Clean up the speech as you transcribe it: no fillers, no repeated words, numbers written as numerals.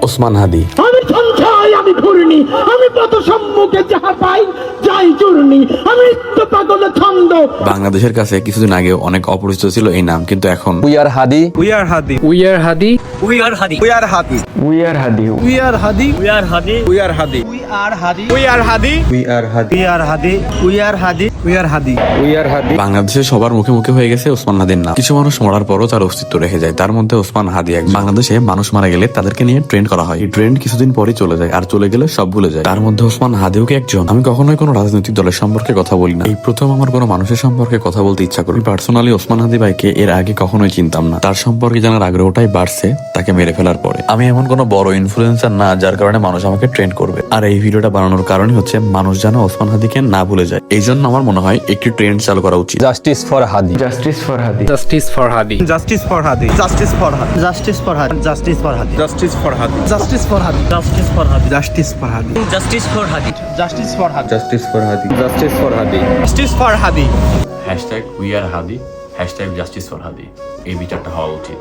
ওসমান হাদি। আমি সঞ্চয়, আমি ঘূর্ণি, আমি পথ সম্মুখে যাহা পাই যাই চূর্ণি, আমি তো পাগল ছন্দ। বাংলাদেশের কাছে কিছুদিন আগে অনেক অপরিচিত ছিল এই নাম, কিন্তু এখন We are Hadi. We are Hadi. We are Hadi. We are Hadi. We are Hadi. We are Hadi. We are Hadi. We are Hadi. We are Hadi. We are Hadi. We are Hadi. We are Hadi. We are Hadi. We are Hadi. We are Hadi. We are Hadi. বাংলাদেশে সবার মুখে মুখে হয়ে গেছে ওসমান হাদির নাম। কিছু মানুষ মরার পরও তার অস্তিত্ব রেখে যায়, তার মধ্যে ওসমান হাদি একজন। বাংলাদেশে মানুষ মারা গেলে তাদেরকে নিয়ে ট্রেন্ড করা হয়, এই ট্রেন্ড কিছুদিন পরে চলে যায়, আর চলে গেলে সব ভুলে যায়। তার মধ্যে ওসমান হাদিও কি একজন। আমি কখনোই কোনো রাজনৈতিক দলের সম্পর্কে কথা বলি না, এই প্রথম আমার কোনো মানুষের সম্পর্কে কথা বলতে ইচ্ছা করি। পার্সোনালি ওসমান হাদি ভাইকে এর আগে কখনোই চিনতাম না, তার সম্পর্কে জানার আগ্রহটাই বাড়ছে তাকে মেরে ফেলার পরে। আমি এমন কোনো বড় ইনফ্লুয়েন্সার না যার কারণে মানুষ আমাকে ট্রেন্ড করবে, আর এই ভিডিওটা বানানোর কারণই হচ্ছে মানুষ যেন ওসমান হাদিকে না ভুলে যায়। এই জন্য আমার মনে হয় একটি ট্রেন্ড চালু করা উচিত। Justice for Hadi. Justice for Hadi. Justice for Hadi. Justice for Hadi. Justice for Hadi. Justice for Hadi. Justice for Hadi. Justice for Hadi. Justice for Hadi. Justice for Hadi. Justice for Hadi. Justice for Hadi. Justice for Hadi. Justice for Hadi. Justice for Hadi. Justice for Hadi. Hashtag we are Hadi, hashtag justice for Hadi, এই বিচারটা হওয়া উচিত।